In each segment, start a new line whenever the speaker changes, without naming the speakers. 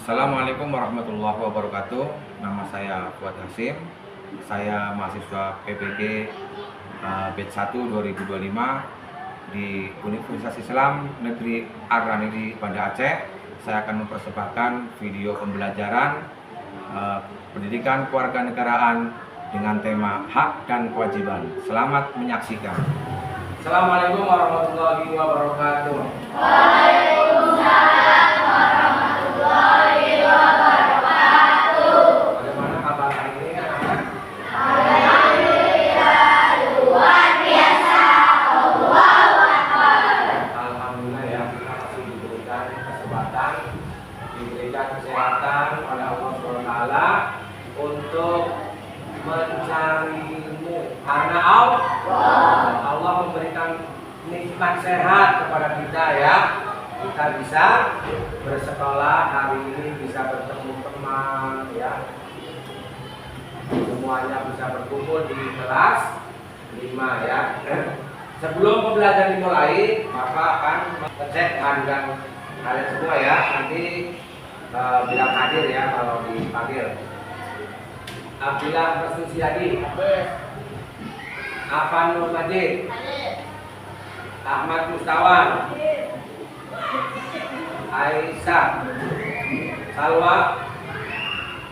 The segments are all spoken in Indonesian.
Assalamualaikum warahmatullahi wabarakatuh. Nama saya Fuad Hasim. Saya mahasiswa PPG batch 1 2025 di Universitas Islam Negeri Ar-Ranidi, Banda Aceh. Saya akan mempersembahkan video pembelajaran pendidikan kewarganegaraan dengan tema hak dan kewajiban. Selamat menyaksikan. Assalamualaikum warahmatullahi wabarakatuh.
Waalaikumsalam warahmatullahi wabarakatuh.
Bagaimana kabar hari ini anak-anak?
Alhamdulillah luar biasa. Allahu Akbar.
Alhamdulillah ya, kita masih diberikan kesempatan, diberikan kesehatan oleh Allah SWT untuk mencari ilmu. Karena Allah memberikan nikmat sehat kepada kita ya. Kita bisa bersekolah hari ini, bisa bertemu teman ya. Semuanya bisa berkumpul di kelas 5 ya. Sebelum pembelajaran dimulai, Bapak akan ngecek kehadiran kalian semua ya. Nanti bilang hadir ya kalau dipanggil. Abdillah Rasulsiadi, Afan Nur Majid, Ahmad Mustawan, Aisyah, Salwa,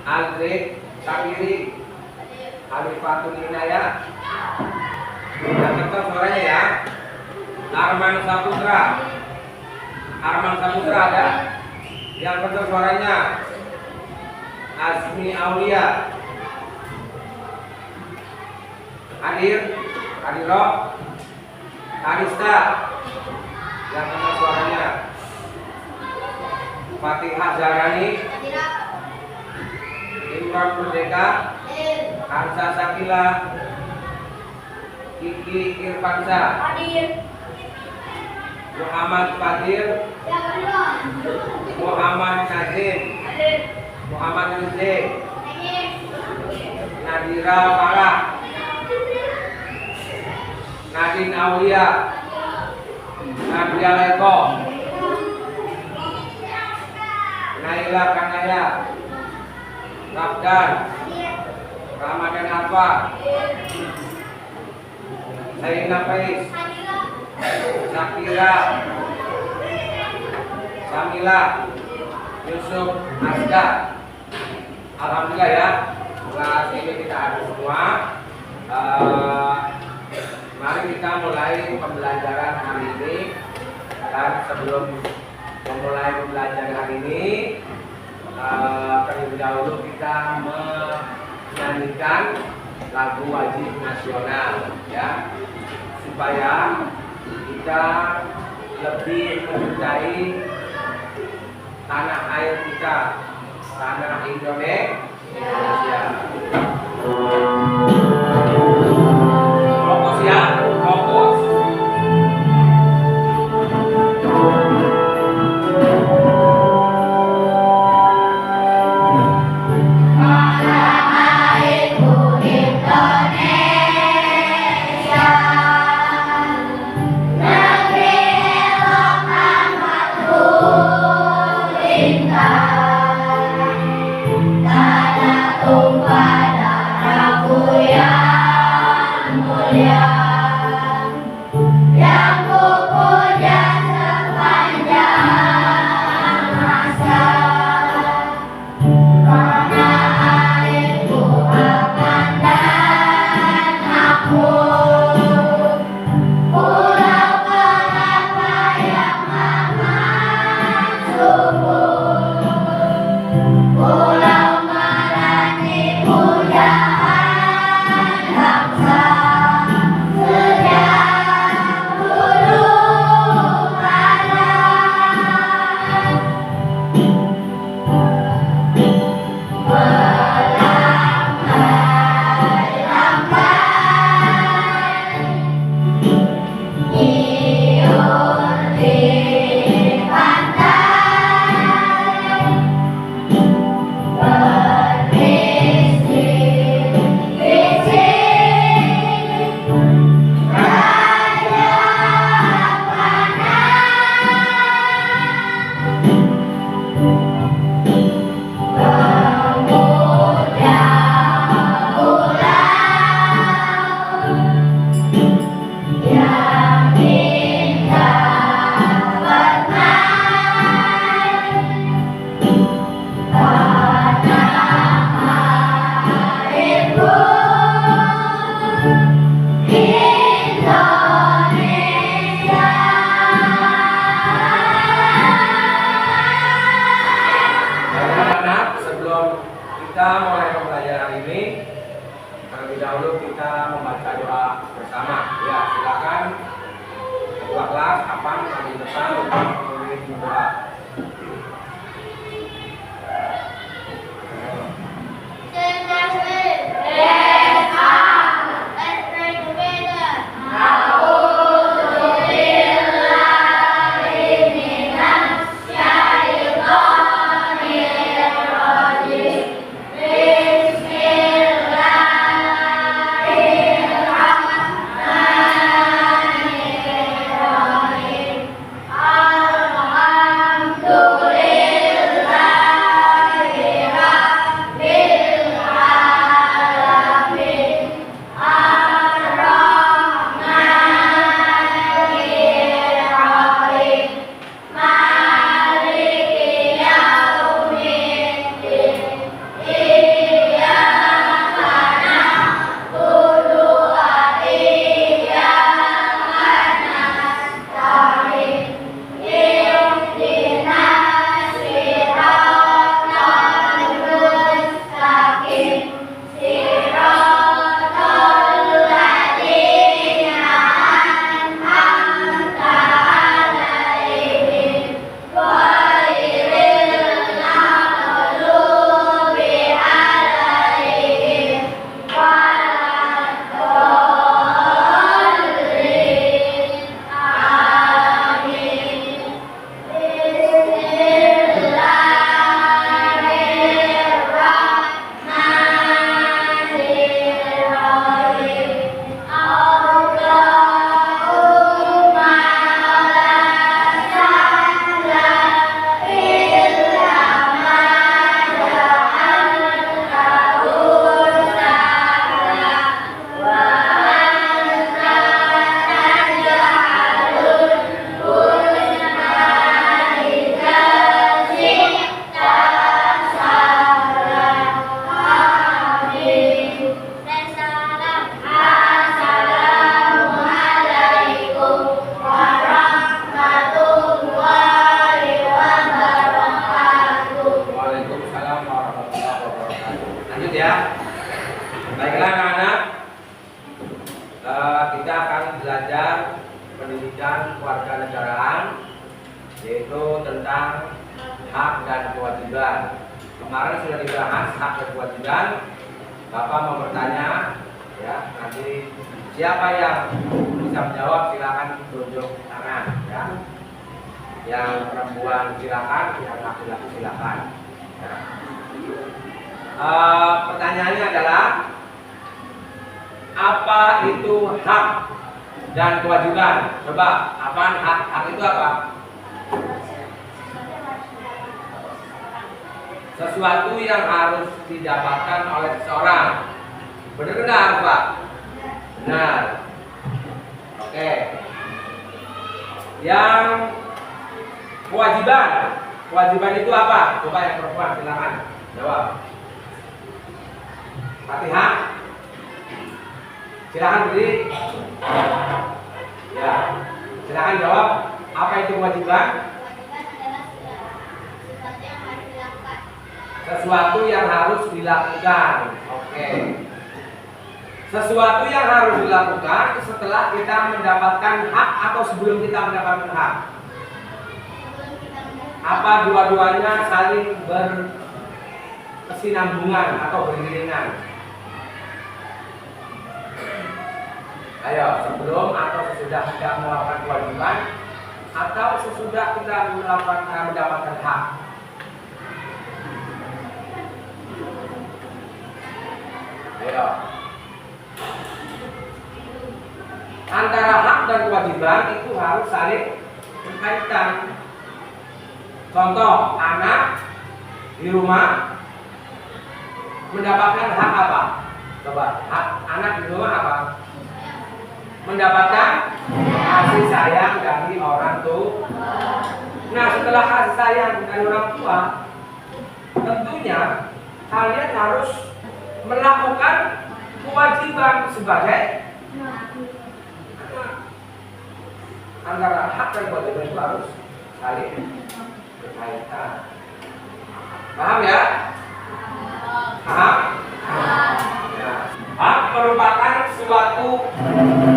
Aldrik, Sakiri, Alifatul Inayah. Yang ketok suaranya ya. Arman Saputra ada. Yang ketok suaranya Azmi Aulia. Adiro, Arista. Yang ketok suaranya Fatihah Zarani, Imran Merdeka, Hamsa Sakila, Kiki Irfansa, Muhammad Fadil, Muhammad Nazim, Muhammad Rizek, Nadira Farah, Nadine Aulia, Nadia Leko, Naila Kanaya, Rabdan, Ramadan Alfa, Sayyidina Faiz, Syakira, Samila, Yusuf Asda. Alhamdulillah ya, kelas ini kita ada semua. Mari kita mulai pembelajaran hari ini. Dan sebelum memulai pembelajaran hari ini, terlebih dahulu kita menyanyikan lagu wajib nasional ya, supaya kita lebih mencintai tanah air kita, tanah Indonesia. Fokus ya, fokus.
Tanah tumpah darahku.
Terlebih dahulu kita membaca doa bersama. Ya, silakan ketua kelas, Apang, maju depan untuk memimpin doa. Baiklah anak-anak, kita akan belajar pendidikan kewarganegaraan, yaitu tentang hak dan kewajiban. Kemarin sudah dibahas hak dan kewajiban. Bapak mau bertanya, ya, nanti siapa yang bisa menjawab silakan tunjuk tangan, ya. Yang perempuan silakan, yang laki-laki silakan. Ya. Pertanyaannya adalah apa itu hak dan kewajiban? Coba, apaan hak? Hak itu apa? Sesuatu yang harus didapatkan oleh seseorang. Benar, Pak? Benar. Oke. Yang kewajiban. Kewajiban itu apa? Coba yang perempuan silakan jawab. Fatihah. Silakan beri. Ya. Silakan jawab. Apa itu kewajiban? Sesuatu yang harus dilakukan. Oke. Sesuatu yang harus dilakukan setelah kita mendapatkan hak atau sebelum kita mendapatkan hak? Apa dua-duanya saling berkesinambungan atau beriringan? Ayo, sebelum atau sesudah kita melakukan kewajiban atau sesudah kita mendapatkan hak? Ayo. Antara hak dan kewajiban itu harus saling berkaitan. Contoh, anak di rumah mendapatkan hak apa? Coba, hak anak di rumah apa? Mendapatkan kasih sayang dari orang tua. Nah, setelah kasih sayang dari orang tua, tentunya kalian harus melakukan kewajiban sebagai antara hak dan kewajiban itu harus saling berkaitan. Paham ya? Paham? Ya. Hak merupakan sesuatu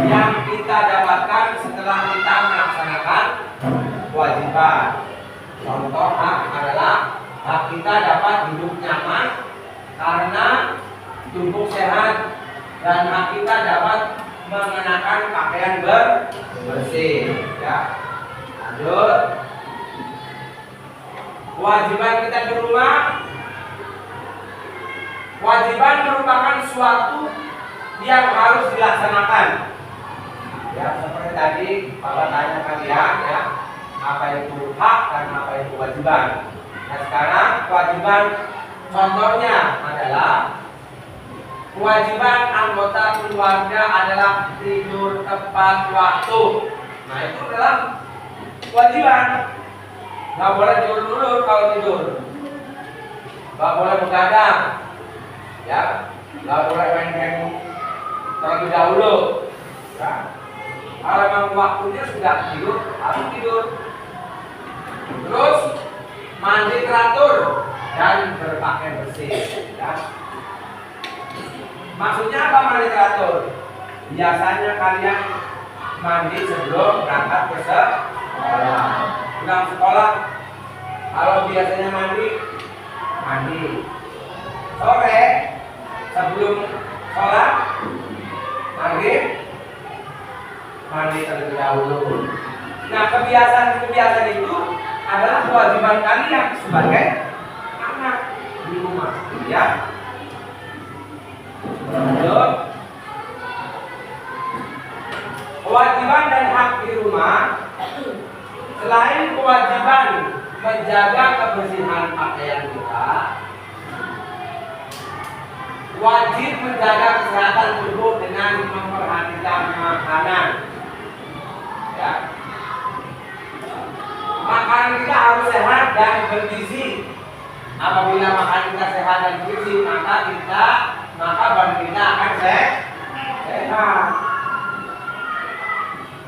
yang kita dapatkan setelah kita melaksanakan kewajiban. Contoh hak adalah hak kita dapat hidup nyaman karena tubuh sehat, dan hak kita dapat mengenakan pakaian bersih. Ya. Lanjut. Kewajiban kita di rumah. Kewajiban merupakan suatu yang harus dilaksanakan. Ya, seperti tadi Bapak tanya kalian ya, apa itu hak dan apa itu kewajiban. Nah, sekarang kewajiban contohnya adalah kewajiban anggota keluarga adalah tidur tepat waktu. Nah, itu adalah kewajiban. Nggak boleh tidur kalau tidur. Nggak boleh begadang. Ya, nggak boleh main-main terlebih dahulu. Ya. Kalau memang waktunya sudah tidur, harus tidur. Terus mandi teratur dan berpakaian bersih. Ya. Maksudnya apa mandi teratur? Biasanya kalian mandi sebelum berangkat ke sekolah. Pulang sekolah, kalau biasanya mandi sore sebelum sholat maghrib mandi terlebih dahulu. Nah, kebiasaan itu adalah kewajiban kalian sebagai anak di rumah, ya. Lanjut. Kewajiban dan hak di rumah, selain kewajiban menjaga kebersihan pakaian kita, wajib menjaga kesehatan tubuh dengan memperhatikan makanan. Ya. Makanan kita harus sehat dan bergizi. Apabila makanan kita sehat dan bergizi, maka badan kita akan sehat.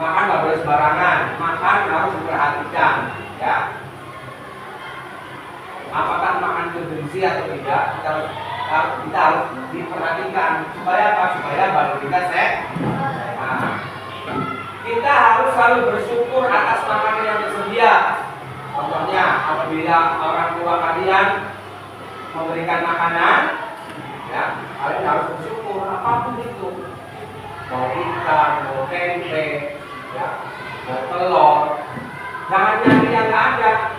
Makan nggak boleh sembarangan. Makan harus diperhatikan. Ya. Apakah makan itu bergizi atau tidak? Kita harus diperhatikan supaya apa? Supaya badan kita sehat. Kita harus selalu bersyukur atas makanan yang tersedia. Contohnya, apabila orang tua kalian memberikan makanan, ya, kalian harus bersyukur apapun itu. Mau ikan, mau tempe, ya, mau telur, jangan nyari yang nggak ada.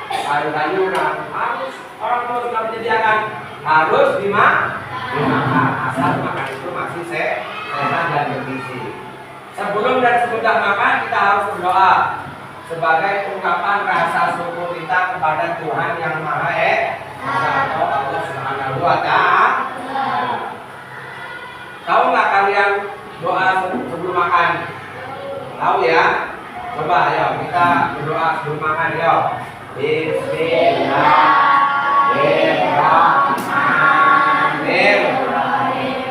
Sayur-sayuran harus orang tua sudah menyediakan, harus dimakan, asal makan itu masih sehat dan bergizi. Sebelum dan sesudah makan kita harus berdoa sebagai ungkapan rasa syukur kita kepada Tuhan yang Maha Esa atau Allah Subhanahu wa Ta'ala. Tahu nggak kalian doa sebelum makan? Tahu ya? Coba ayo kita berdoa sebelum makan ya. Bismillahirrahmanirrahim.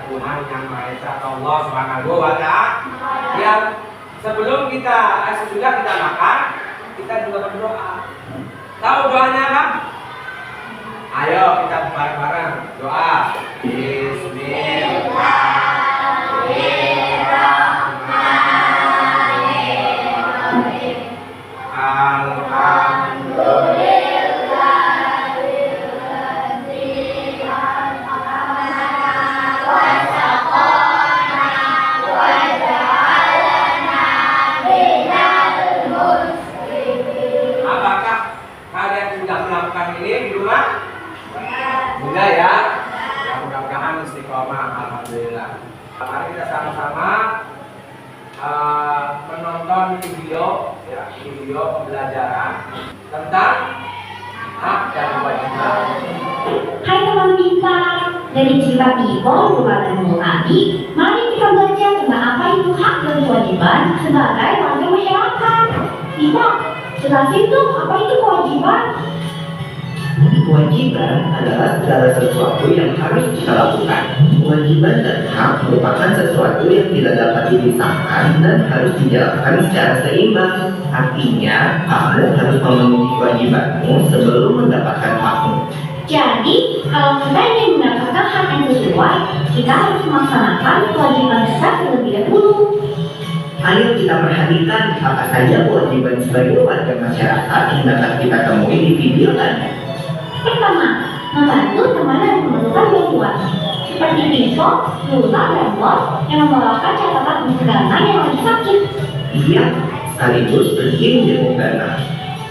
Tuhan yang Maha Esa atau Allah Subhanahu wa Ta'ala. Yang sebelum sesudah kita makan, kita juga berdoa. Tahu doanya kan? Ayo kita bareng-bareng doa. Bismillahirrahmanirrahim. Alhamdulillah. Sudah ya? Ya, mudah-mudahan istiqomah. Alhamdulillah. Mari kita sama-sama menonton video pembelajaran tentang hak dan kewajiban.
Hai teman pintar, dari cerita Ibu Rumah dan Guru Adi, mari kita belajar tentang apa itu hak dan kewajiban sebagai warga masyarakat. Ibu, jelasin tuh apa itu kewajiban?
Kewajiban adalah segala sesuatu yang harus kita lakukan. Kewajiban dan hak merupakan sesuatu yang tidak dapat dipisahkan dan harus dijalankan secara seimbang. Artinya, kamu harus memenuhi kewajibanmu sebelum mendapatkan hakmu.
Jadi, kalau kita ingin mendapatkan hak yang sesuai, kita harus melaksanakan kewajiban kita terlebih dahulu.
Ayo kita perhatikan apa saja kewajiban sebagai warga masyarakat yang dapat kita temui di video tadi.
Pertama, membantu teman yang memerlukan bantuan, seperti info, lula, dan bos yang membawakan catatan untuk dana yang lagi sakit.
Iya, sekaligus pergi menjemput dana.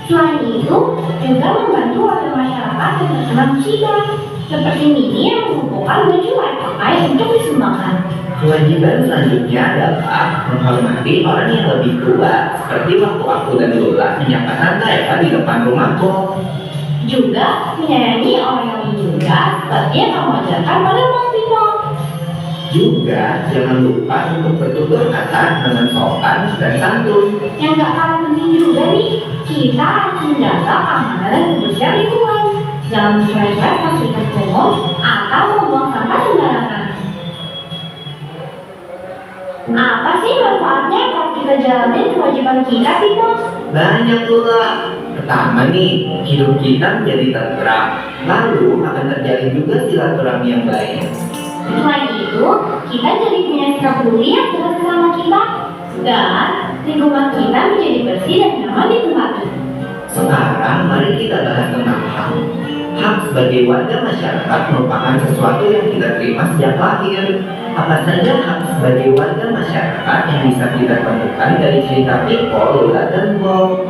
Selain itu, juga membantu warga masyarakat yang terkena musibah, seperti Mini yang mengumpulkan baju layak pakai untuk disumbangkan.
Kewajiban selanjutnya adalah menghormati orang yang lebih tua, seperti waktu aku dan Lula menyapa Tante Eva di depan rumahku.
Juga menyayangi orang yang lebih muda, seperti yang kamu ajarkan pada Bang Timo.
Juga jangan lupa untuk bertutur kata dengan sopan dan santun.
Yang gak kalah penting juga nih, kita harus menjaga keamanan dan kebersihan lingkungan. Jangan mencurai-curai fasilitas umum atau membuang sampah sembarangan. Apa sih manfaatnya kalau kita jalanin kewajiban kita, Timo?
Banyak Lula. Pertama nih, hidup kita menjadi tentram. Lalu akan terjalin juga silaturahmi yang baik.
Selain itu, kita jadi punya sikap peduli yang jelas sama kita. Dan lingkungan kita menjadi bersih dan nyaman ditempati.
Sekarang mari kita bahas tentang hak. Hak sebagai warga masyarakat merupakan sesuatu yang kita terima sejak lahir. Apa saja hak sebagai warga masyarakat yang bisa kita temukan dari cerita Piko, Lula, dan Bob?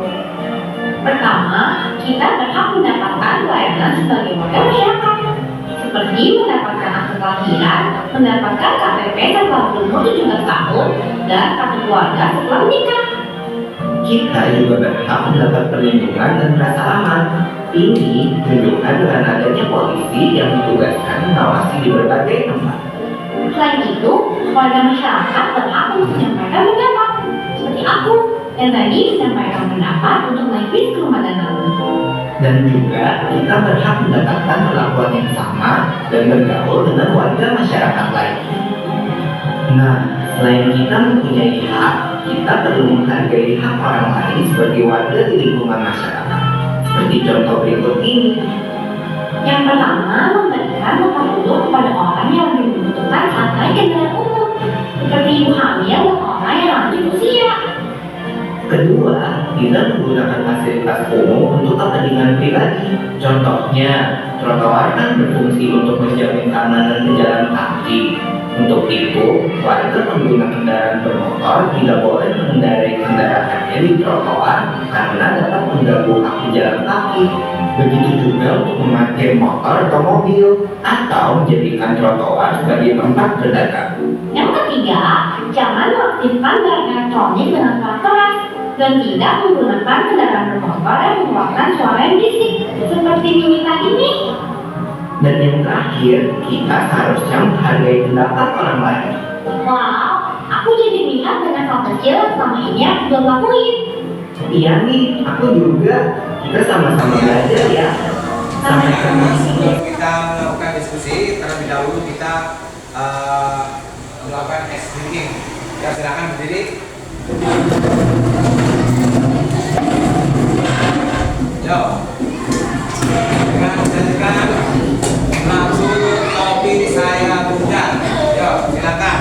Pertama, kita berhak mendapatkan pelayanan sebagai warga masyarakat, seperti mendapatkan akte kelahiran, mendapatkan KTP setelah berumur 17 tahun, dan kartu keluarga setelah menikah.
Kita juga berhak mendapat perlindungan dan rasa aman. Ini menunjukkan dengan adanya polisi yang ditugaskan mengawasi di berbagai tempat.
Selain itu, warga masyarakat berhak untuk menyampaikan pendapat, seperti aku yang tadi menyampaikan pendapat untuk naik bis ke rumah danau.
Dan juga kita berhak mendapatkan perlakuan yang sama dan bergaul dengan warga masyarakat lain. Nah, selain kita mempunyai hak, kita perlu menghargai hak orang lain sebagai warga di lingkungan masyarakat. Seperti contoh berikut ini.
Yang pertama, memberikan tempat duduk kepada orang yang lebih membutuhkan saat naik kendaraan umum, seperti ibu hamil dan orang yang lanjut usia.
Kedua, kita menggunakan fasilitas umum untuk kepentingan pribadi. Contohnya, trotoar kan berfungsi untuk menjamin keamanan pejalan kaki. Untuk itu, warga pengguna kendaraan bermotor tidak boleh mengendarai kendaraannya di trotoar karena dapat mengganggu hak pejalan kaki. Begitu juga untuk memarkir motor atau mobil atau menjadikan trotoar sebagai tempat berdagang.
Yang ketiga, jangan mengaktifkan barang elektronik dengan suara keras dan tidak menggunakan kendaraan bermotor yang mengeluarkan suara yang berisik seperti Mini tadi nih.
Dan yang terakhir, kita seharusnya menghargai pendapat orang lain.
Wow, aku jadi melihat banyak hal kecil yang selama ini aku belum lakuin.
Iya nih, aku juga. Kita sama-sama belajar ya.
Sama-sama.
Sebelum kita melakukan diskusi, terlebih dahulu kita melakukan ice drinking. Ya, silakan berdiri. Yo, dengan menjadikan langsung kopi saya Bunda. Yo, silakan.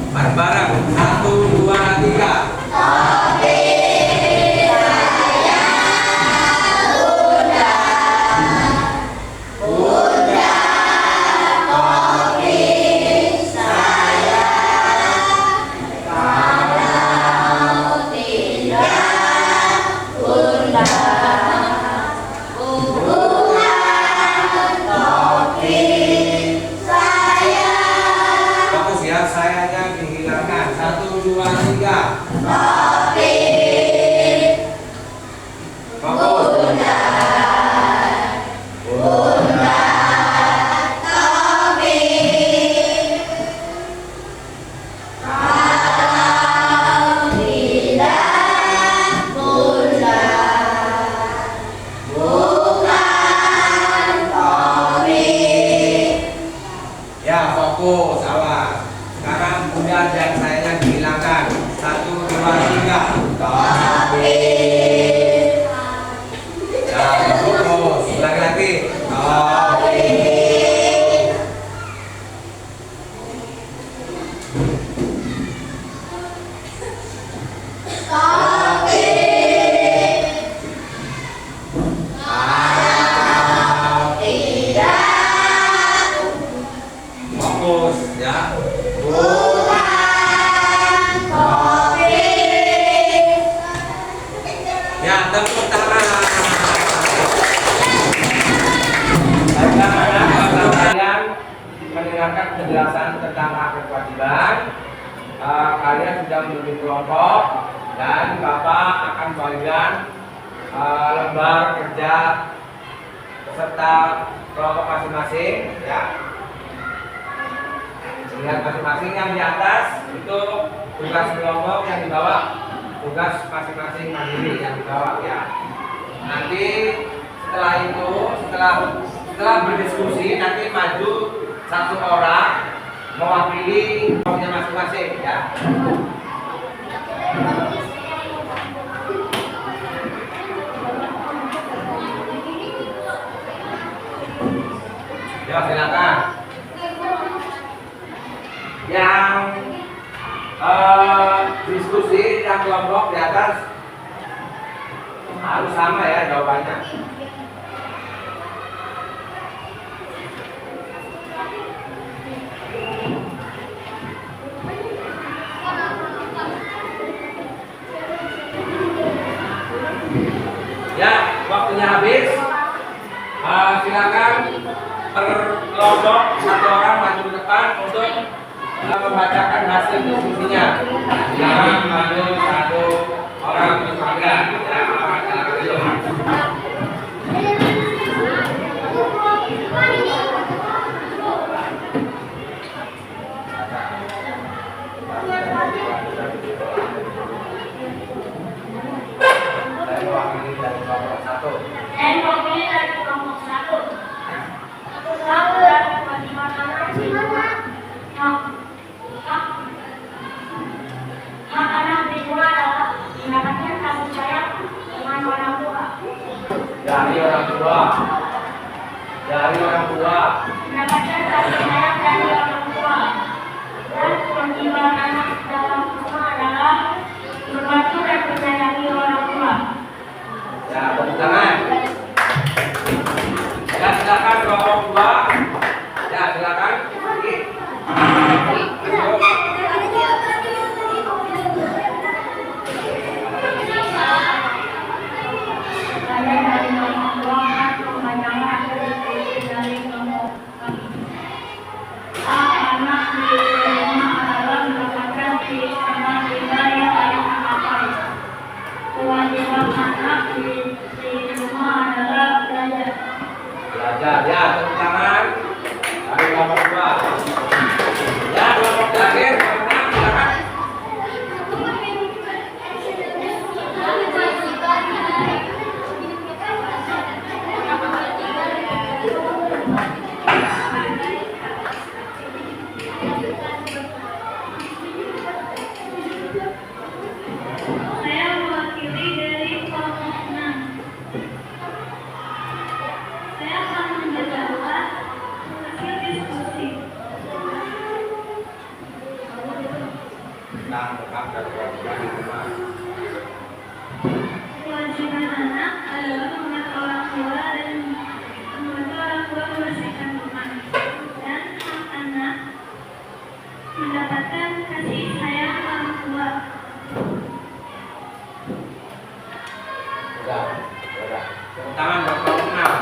Bareng-bareng. 1, 2, 3. mendengarkan penjelasan tentang hak dan kewajiban. Kalian sudah memiliki kelompok dan Bapak akan membagikan lembar kerja beserta kelompok masing-masing, ya. Lihat masing-masing yang di atas itu tugas kelompok, yang di bawah tugas masing-masing mandiri yang di bawah, ya. Nanti setelah itu, setelah berdiskusi, nanti maju satu orang mewakili kelompoknya masing-masing, ya. Ya, silakan. Yang diskusi yang kelompok di atas harus sama ya jawabannya. Ya, waktunya habis. Silakan per kelompok satu orang maju ke depan untuk membacakan hasil diskusinya. Silakan maju satu orang berkeluarga. Saya mewakili dari kelompok satu.
Hak anak kedua adalah mendapatkan kasih sayang dengan orang tua.
Dari orang tua.
Mendapatkan kasih sayang dari orang tua. Dan kewajiban anak dalam rumah adalah membantu dan menyayangi orang tua.
Ya, tepuk tangan. Ya, silakan kelompok dua. Ya, silakan.
Saya dari kelompok dua membacakan hasil diskusi dari kelompok kami. Hak anak di rumah adalah mendapatkan keistimewaan yang paling dicapai. Kewajiban anak di rumah adalah belajar.
Belajar, ya, tepuk tangan. Dari kelompok dua. Ya, kelompok terakhir, kelompok enam, silakan.
Saya mewakili dari kelompok 6. Saya akan menjelaskan hasil diskusi.
Tentang hak dan kewajiban di rumah.
Kewajiban anak adalah membantu orang tua dan membantu orang tua membersihkan rumah. Dan hak anak mendapatkan kasih sayang orang tua.
Udah. Tepuk tangan buat kelompok enam.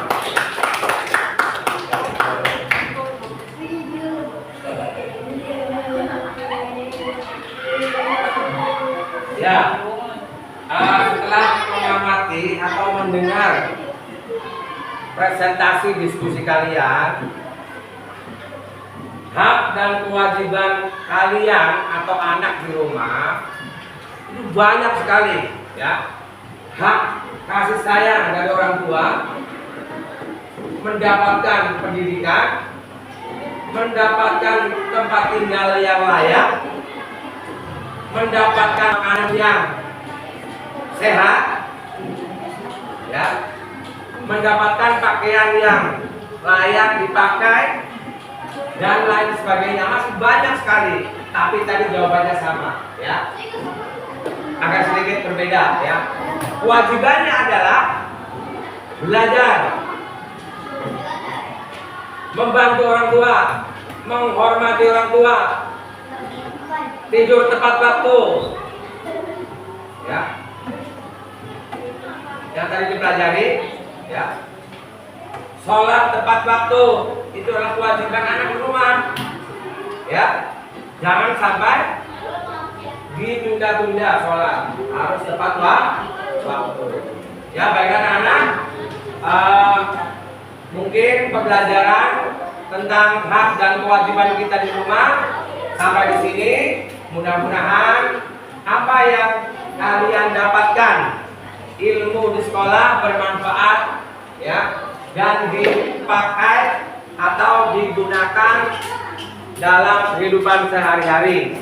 Ya, setelah mengamati atau mendengar presentasi diskusi kalian, hak dan kewajiban kalian atau anak di rumah itu banyak sekali, ya. Hak kasih sayang dari orang tua, mendapatkan pendidikan, mendapatkan tempat tinggal yang layak, mendapatkan makanan yang sehat, ya, mendapatkan pakaian yang layak dipakai, dan lain sebagainya. Masih banyak sekali, tapi tadi jawabannya sama, ya. Agak sedikit berbeda, ya. Kewajibannya adalah belajar, membantu orang tua, menghormati orang tua, tidur tepat waktu, ya. Yang tadi dipelajari, ya. Sholat tepat waktu, itu adalah kewajiban anak di rumah. Ya, jangan sampai ditunda-tunda sholat, harus tepat waktu. Ya, baik anak-anak, mungkin pembelajaran tentang hak dan kewajiban kita di rumah sampai di sini. Mudah-mudahan apa yang kalian dapatkan ilmu di sekolah bermanfaat, ya, dan dipakai atau digunakan dalam kehidupan sehari-hari.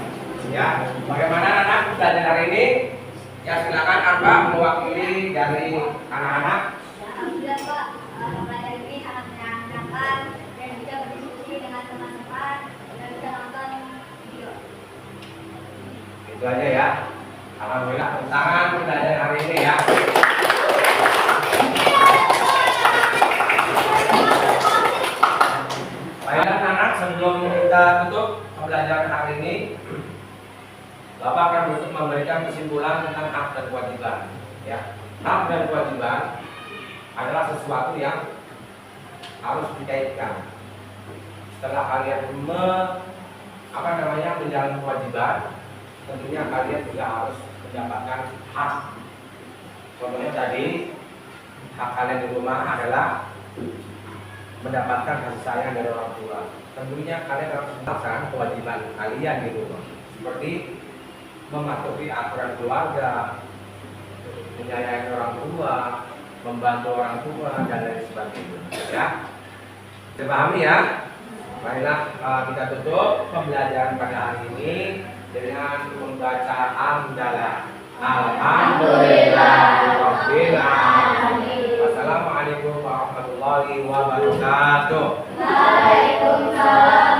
Ya, bagaimana anak belajar hari ini? Ya, silakan Arba mewakili dari anak-anak.
Alhamdulillah Pak, pelajaran ini sangat menyenangkan dan bisa berdiskusi dengan teman-teman dan bisa nonton video.
Itu aja ya. Alhamdulillah, tepuk tangan pelajaran hari ini ya. Baiklah anak, sebelum kita tutup pembelajaran hari ini, Bapak akan memberikan kesimpulan tentang hak dan kewajiban. Ya, hak dan kewajiban adalah sesuatu yang harus dikaitkan. Setelah kalian menjalani kewajiban, tentunya kalian juga harus mendapatkan hak. Contohnya tadi, hak kalian di rumah adalah mendapatkan kasih sayang dari orang tua. Tentunya kalian harus melaksanakan kewajiban kalian di rumah, seperti mematuhi aturan keluarga, menyayangi orang tua, membantu orang tua, dan lain sebagainya. Ya, dipahami ya? Baiklah, kita tutup pembelajaran pada hari ini dengan membaca hamdalah. Alhamdulillahirabbil alamin. Wassalamualaikum warahmatullahi wabarakatuh.
Waalaikumsalam.